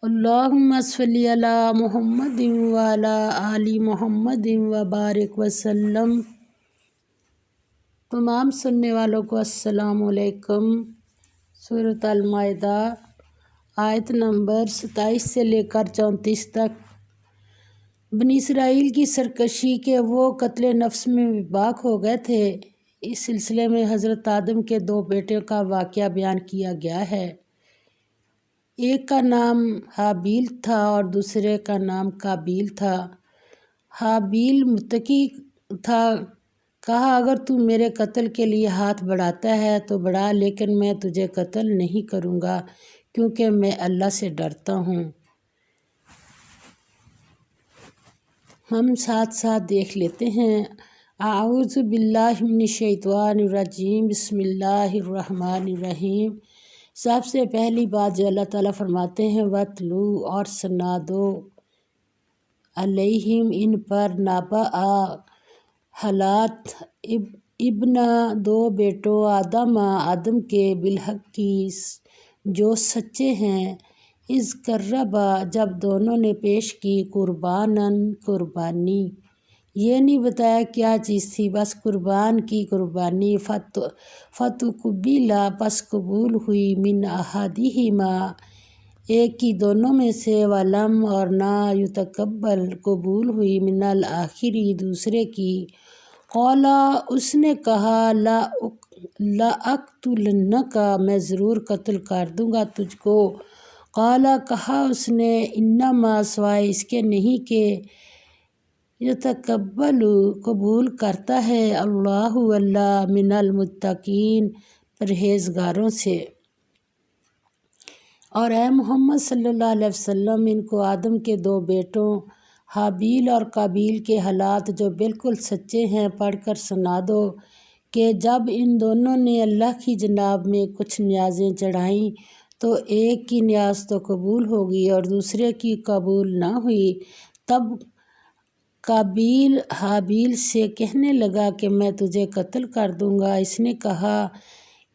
اللہم صلی علی محمد وعلی آل محمد وبارک وسلم۔ تمام سننے والوں کو السلام علیکم۔ سورۃ المائدہ آیت نمبر 27 سے لے کر 34 تک۔ بنی اسرائیل کی سرکشی کے وہ قتل نفس میں باک ہو گئے تھے۔ اس سلسلے میں حضرت آدم کے 2 بیٹوں کا واقعہ بیان کیا گیا ہے۔ ایک کا نام حابیل تھا اور دوسرے کا نام قابیل تھا۔ حابیل متقی تھا، کہا اگر تو میرے قتل کے لیے ہاتھ بڑھاتا ہے تو بڑھا، لیکن میں تجھے قتل نہیں کروں گا کیونکہ میں اللہ سے ڈرتا ہوں۔ ہم ساتھ ساتھ دیکھ لیتے ہیں۔ اعوذ باللہ من الشیطان الرجیم، بسم اللہ الرحمن الرحیم۔ سب سے پہلی بات جو اللہ تعالیٰ فرماتے ہیں، وَاتْلُو اور سنا دو، علیہم ان پر، نبأ حالات ابن 2 بیٹوں آدم کے، بالحق کی جو سچے ہیں، اذ قربا جب دونوں نے پیش کی، قربانی، یہ نہیں بتایا کیا چیز تھی، بس قربان کی قربانی، فتقبل پس قبول ہوئی، من احدہما ایک کی دونوں میں سے، ولم اور نہ یتقبل قبول ہوئی، من الآخر دوسرے کی، قال اس نے کہا، لأقتلنک میں ضرور قتل کر دوں گا تجھ کو، قال کہا اس نے، انما سوائے اس کے نہیں کہ یتقبل قبول کرتا ہے اللہ من المتقین پرہیزگاروں سے۔ اور اے محمد صلی اللہ علیہ وسلم ان کو آدم کے 2 بیٹوں حابیل اور قابیل کے حالات جو بالکل سچے ہیں پڑھ کر سنا دو کہ جب ان دونوں نے اللہ کی جناب میں کچھ نیازیں چڑھائیں تو ایک کی نیاز تو قبول ہوگی اور دوسرے کی قبول نہ ہوئی۔ تب قابیل حابیل سے کہنے لگا کہ میں تجھے قتل کر دوں گا۔ اس نے کہا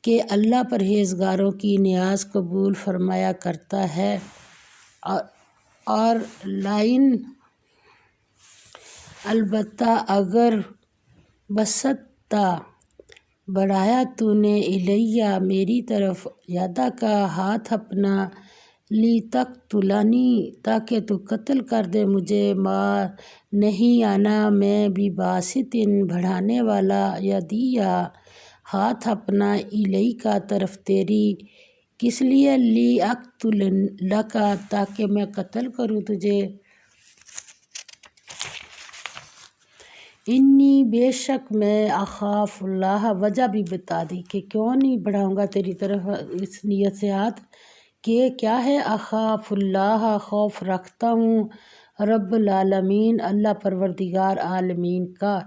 کہ اللہ پرہیزگاروں کی نیاز قبول فرمایا کرتا ہے، اور لائن البتہ اگر بسطتا بڑھایا تو نے الیہ میری طرف، یدا کا ہاتھ اپنا، لی تقتلنی تاکہ تو قتل کر دے مجھے، ما نہیں آنا میں بباسط بڑھانے والا، یدیا ہاتھ اپنا، الیک طرف تیری، کس لیے، لی اقتلک تاکہ میں قتل کروں تجھے، انی بے شک میں، اخاف اللہ وجہ بھی بتا دی کہ کیوں نہیں بڑھاؤں گا تیری طرف اس نیت سے ہاتھ، کہ کیا ہے، اخاف اللہ خوف رکھتا ہوں، رب العالمین اللہ پروردگار عالمین کا،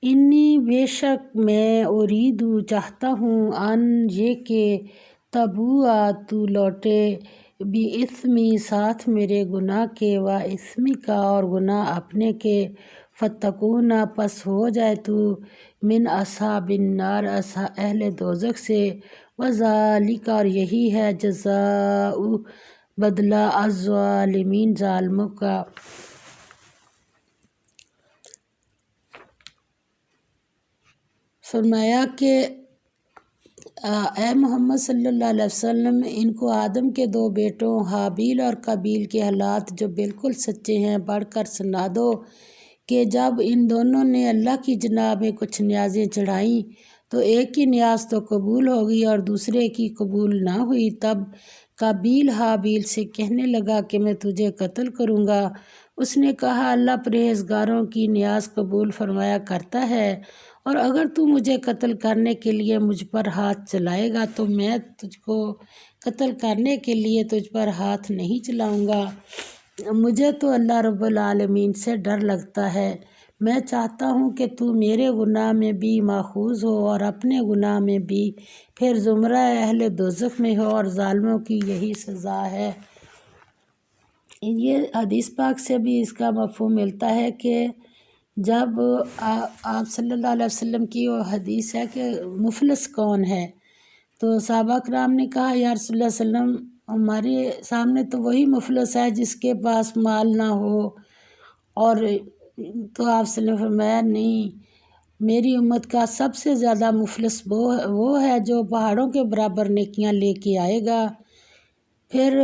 انی بے شک میں، اریدو چاہتا ہوں، ان یہ کہ، تبوء تو لوٹے، باسمی ساتھ میرے گناہ کے، و اسمک اور گناہ اپنے کے، فتکون پس ہو جائے تو، من اصحاب النار اہل دوزخ سے، وذالک اور یہی ہے، جزاء بدلہ، الظالمین ظالموں کا۔ فرمایا کہ اے محمد صلی اللہ علیہ وسلم ان کو آدم کے 2 بیٹوں حابیل اور قابیل کے حالات جو بالکل سچے ہیں پڑھ کر سنا دو کہ جب ان دونوں نے اللہ کی جناب میں کچھ نیازیں چڑھائیں تو ایک کی نیاز تو قبول ہوگی اور دوسرے کی قبول نہ ہوئی۔ تب قابیل حابیل سے کہنے لگا کہ میں تجھے قتل کروں گا۔ اس نے کہا اللہ پرہیزگاروں کی نیاز قبول فرمایا کرتا ہے، اور اگر تو مجھے قتل کرنے کے لیے مجھ پر ہاتھ چلائے گا تو میں تجھ کو قتل کرنے کے لیے تجھ پر ہاتھ نہیں چلاؤں گا۔ مجھے تو اللہ رب العالمین سے ڈر لگتا ہے، میں چاہتا ہوں کہ تو میرے گناہ میں بھی ماخوذ ہو اور اپنے گناہ میں بھی، پھر زمرہ اہل دوزخ میں ہو، اور ظالموں کی یہی سزا ہے۔ یہ حدیث پاک سے بھی اس کا مفہوم ملتا ہے کہ جب آپ صلی اللہ علیہ وسلم کی وہ حدیث ہے کہ مفلس کون ہے، تو صحابہ کرام نے کہا یا رسول اللہ صلی اللہ علیہ وسلم ہمارے سامنے تو وہی مفلس ہے جس کے پاس مال نہ ہو، اور تو آپ صلی اللہ علیہ وسلم نے فرمایا نہیں، میری امت کا سب سے زیادہ مفلس وہ ہے جو پہاڑوں کے برابر نیکیاں لے کے آئے گا، پھر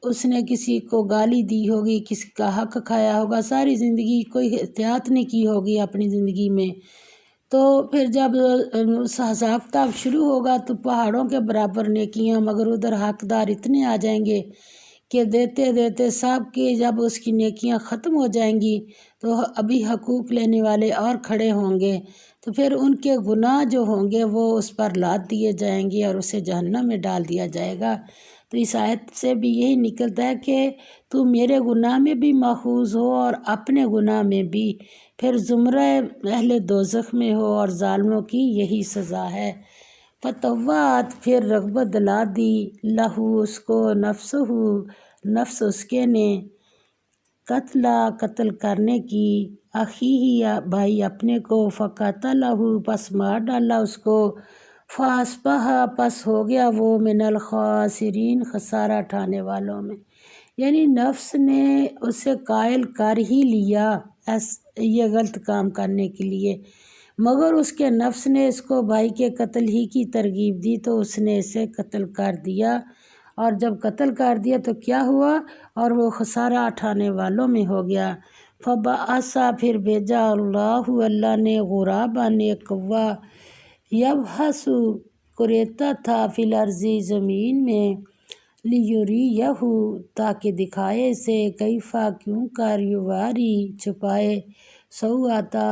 اس نے کسی کو گالی دی ہوگی، کسی کا حق کھایا ہوگا، ساری زندگی کوئی احتیاط نہیں کی ہوگی اپنی زندگی میں، تو پھر جب حساب کتاب شروع ہوگا تو پہاڑوں کے برابر نیکیاں، مگر ادھر حقدار اتنے آ جائیں گے کہ دیتے دیتے سب کی جب اس کی نیکیاں ختم ہو جائیں گی تو ابھی حقوق لینے والے اور کھڑے ہوں گے، تو پھر ان کے گناہ جو ہوں گے وہ اس پر لاد دیے جائیں گے اور اسے جہنم میں ڈال دیا جائے گا۔ تو اس آیت سے بھی یہی نکلتا ہے کہ تو میرے گناہ میں بھی ماخوذ ہو اور اپنے گناہ میں بھی، پھر زمرہ اہل دوزخ میں ہو، اور ظالموں کی یہی سزا ہے۔ فتوات پھر رغبت دلا دی، لہو اس کو، نفس اس کے نے، قتل کرنے کی، اخیہ بھائی اپنے کو، فقتلہ پس مار ڈالا اس کو، فاصبح پس ہو گیا وہ من الخاسرین خسارہ اٹھانے والوں میں، یعنی نفس نے اسے قائل کر ہی لیا یہ غلط کام کرنے کے لیے، مگر اس کے نفس نے اس کو بھائی کے قتل ہی کی ترغیب دی تو اس نے اسے قتل کر دیا، اور جب قتل کر دیا تو کیا ہوا، اور وہ خسارہ اٹھانے والوں میں ہو گیا۔ فبعث پھر بھیجا اللہ نے غراباً ایک کوا، یبحث کریتا تھا فی الارض زمین میں، لیریہ تاکہ دکھائے اسے، کیفا کیوں کر، یواری چھپائے، سوءتا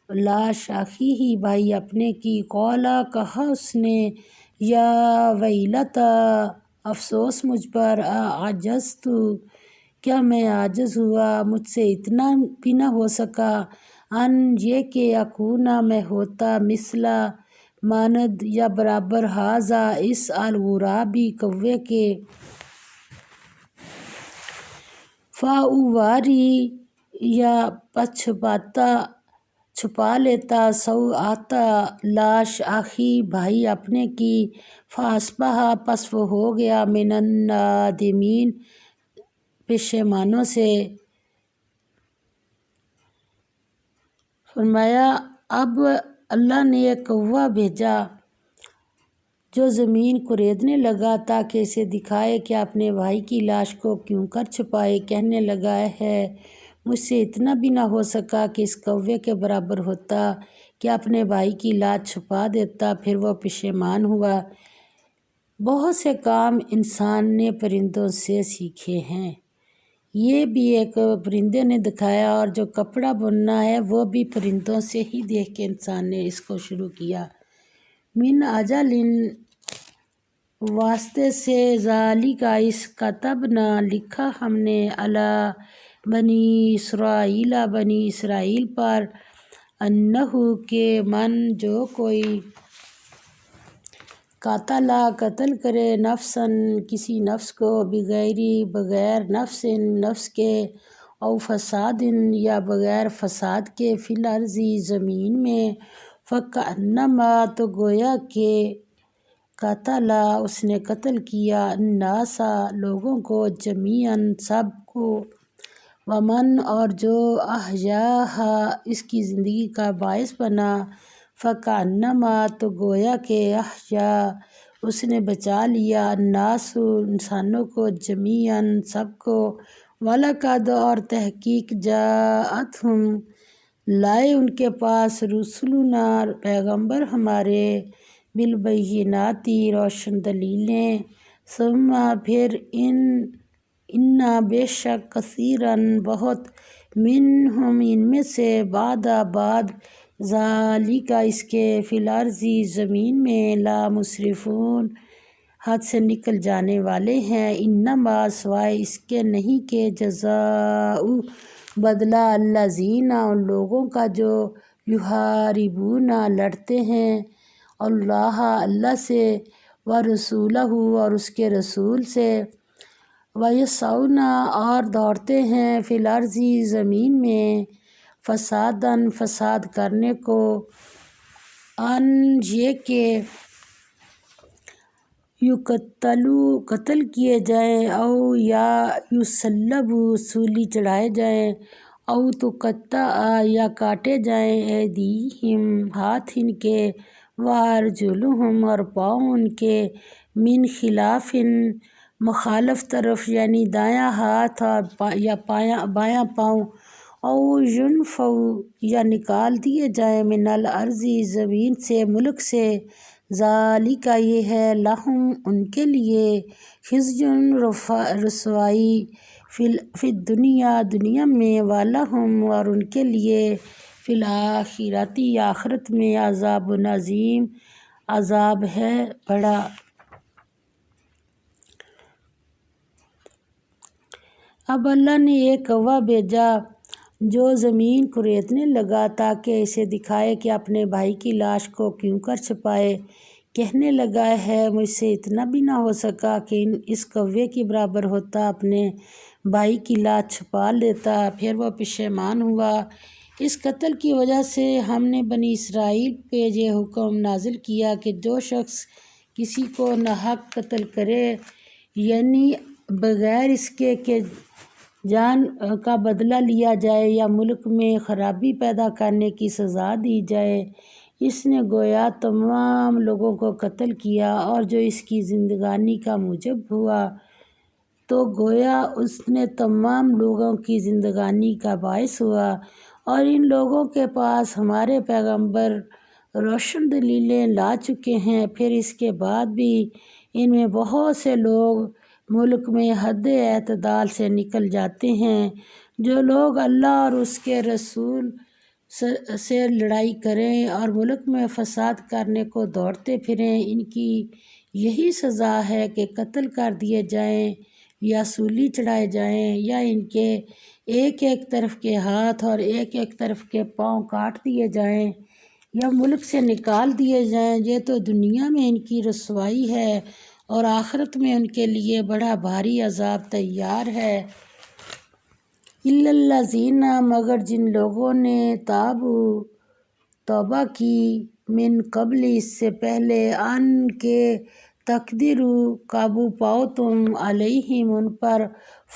لاش، اخیہ بھائی اپنے کی، قولا کہا اس نے، یا ویلتا افسوس مجھ پر، اعجزت کیا میں عاجز ہوا، مجھ سے اتنا بھی نہ ہو سکا، ان یہ کہ اکونا میں ہوتا، مثلا ماند یا برابر، ھذا اس، الغرابی کوے کے، فاواری یا پس چھپا لیتا، سوءتا لاش، اخی بھائی اپنے کی، فاصبح پس وہ ہو گیا من النادمین پشیمانوں سے۔ فرمایا اب اللہ نے ایک کوا بھیجا جو زمین کوریدنے لگا تاکہ اسے دکھائے کہ اپنے بھائی کی لاش کو کیوں کر چھپائے، کہنے لگا ہے مجھ سے اتنا بھی نہ ہو سکا کہ اس کوے کے برابر ہوتا کہ اپنے بھائی کی لاش چھپا دیتا، پھر وہ پشیمان ہوا۔ بہت سے کام انسان نے پرندوں سے سیکھے ہیں، یہ بھی ایک پرندے نے دکھایا، اور جو کپڑا بننا ہے وہ بھی پرندوں سے ہی دیکھ کے انسان نے اس کو شروع کیا۔ من اجل واسطے سے، ذالک اس، کتبنا لکھا ہم نے، علی بنی اسرائیل بنی اسرائیل پر، انہو کہ من جو کوئی، قتل کرے، نفسن کسی نفس کو، بغیر نفس کے، او فساد یا بغیر فساد کے، فی الارض زمین میں، فکأنما تو گویا کہ، قتل اس نے قتل کیا، الناس لوگوں کو، جمیعاً سب کو، ومن اور جو، احیاہا اس کی زندگی کا باعث بنا، فکأنما تو گویا کہ، احیا اس نے بچا لیا، الناس انسانوں کو، جمیعاً سب کو، وَلَقَدْ اور تحقیق، جاءتہم لائے ان کے پاس، رسلنا پیغمبر ہمارے، بالبینات روشن دلیلیں، ثم پھر انا بے شک، کثیراً بہت، منہم ان میں سے، بعد ذالک اس کے، فی الارض زمین میں، لا مسرفون حد سے نکل جانے والے ہیں، انما سوائے اس کے نہیں کہ، جزاء بدلہ، الذین ان لوگوں کا جو، یحاربون لڑتے ہیں، اللہ سے، ورسولہ اور اس کے رسول سے، ویسعون اور دوڑتے ہیں، فی الارض زمین میں، فساداً فساد کرنے کو، ان یہ کہ، قتل کیے جائیں، او یا یصلبو سولی چڑھائے جائیں، او تقطع یا کاٹے جائیں، ایدیہم ہاتھ ان کے، وارجلہم اور پاؤں ان کے، من خلاف مخالف طرف یعنی دایاں ہاتھ یا بایاں پاؤں، او ینفوا یا نکال دیے جائیں، من الارض زمین سے، ملک سے، ذالک یہ ہے، لہم ان کے لیے، خزی رسوائی، فی الدنیا دنیا میں، ولہم اور ان کے لیے، فی الآخرۃ آخرت میں، عذاب عظیم عذاب ہے بڑا۔ اب اللہ نے ایک کوہ بھیجا جو زمین کو ریتنے لگا تاکہ اسے دکھائے کہ اپنے بھائی کی لاش کو کیوں کر چھپائے۔ کہنے لگا ہے مجھ سے اتنا بھی نہ ہو سکا کہ اس کوے کے برابر ہوتا، اپنے بھائی کی لاش چھپا لیتا۔ پھر وہ پشیمان ہوا۔ اس قتل کی وجہ سے ہم نے بنی اسرائیل پہ یہ حکم نازل کیا کہ جو شخص کسی کو ناحق قتل کرے، یعنی بغیر اس کے کہ جان کا بدلہ لیا جائے یا ملک میں خرابی پیدا کرنے کی سزا دی جائے، اس نے گویا تمام لوگوں کو قتل کیا، اور جو اس کی زندگانی کا موجب ہوا تو گویا اس نے تمام لوگوں کی زندگانی کا باعث ہوا۔ اور ان لوگوں کے پاس ہمارے پیغمبر روشن دلیلیں لا چکے ہیں، پھر اس کے بعد بھی ان میں بہت سے لوگ ملک میں حد اعتدال سے نکل جاتے ہیں۔ جو لوگ اللہ اور اس کے رسول سے لڑائی کریں اور ملک میں فساد کرنے کو دوڑتے پھریں، ان کی یہی سزا ہے کہ قتل کر دیے جائیں یا سولی چڑھائے جائیں، یا ان کے ایک ایک طرف کے ہاتھ اور ایک ایک طرف کے پاؤں کاٹ دیے جائیں، یا ملک سے نکال دیے جائیں۔ یہ تو دنیا میں ان کی رسوائی ہے، اور آخرت میں ان کے لیے بڑا بھاری عذاب تیار ہے۔ الا الذین مگر جن لوگوں نے تابوا توبہ کی، من قبل اس سے پہلے، ان کے تقدروا قابو پاؤ تم، علیہم ان پر،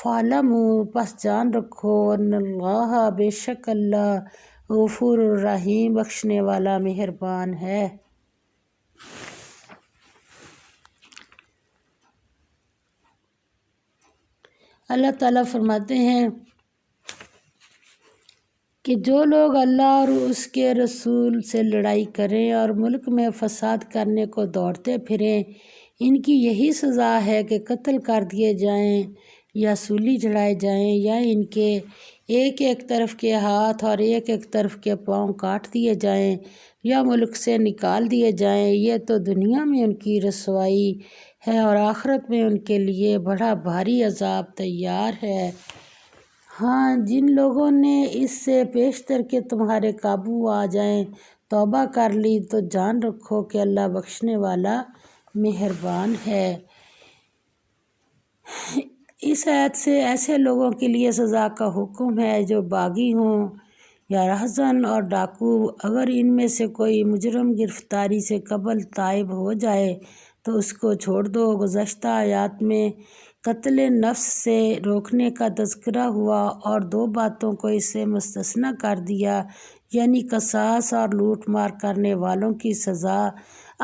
فاعلموا پس جان رکھو، ان اللہ بے شک اللہ، غفور الرحیم بخشنے والا مہربان ہے۔ اللہ تعالیٰ فرماتے ہیں کہ جو لوگ اللہ اور اس کے رسول سے لڑائی کریں اور ملک میں فساد کرنے کو دوڑتے پھریں، ان کی یہی سزا ہے کہ قتل کر دیے جائیں یا سولی چڑھائے جائیں، یا ان کے ایک ایک طرف کے ہاتھ اور ایک ایک طرف کے پاؤں کاٹ دیے جائیں، یا ملک سے نکال دیے جائیں۔ یہ تو دنیا میں ان کی رسوائی ہے، اور آخرت میں ان کے لیے بڑا بھاری عذاب تیار ہے۔ ہاں، جن لوگوں نے اس سے پیشتر کہ تمہارے قابو آ جائیں توبہ کر لی، تو جان رکھو کہ اللہ بخشنے والا مہربان ہے۔ اس آیت سے ایسے لوگوں کے لیے سزا کا حکم ہے جو باغی ہوں یا رہزن اور ڈاکو۔ اگر ان میں سے کوئی مجرم گرفتاری سے قبل تائب ہو جائے تو اس کو چھوڑ دو۔ گزشتہ آیات میں قتل نفس سے روکنے کا تذکرہ ہوا اور دو باتوں کو اس سے مستثنیٰ کر دیا، یعنی قصاص اور لوٹ مار کرنے والوں کی سزا۔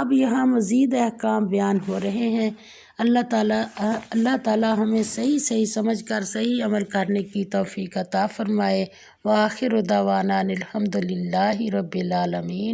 اب یہاں مزید احکام بیان ہو رہے ہیں۔ اللہ تعالیٰ ہمیں صحیح سمجھ کر صحیح عمل کرنے کی توفیق عطا فرمائے۔ وآخر دعوانا الحمد للہ رب العالمین۔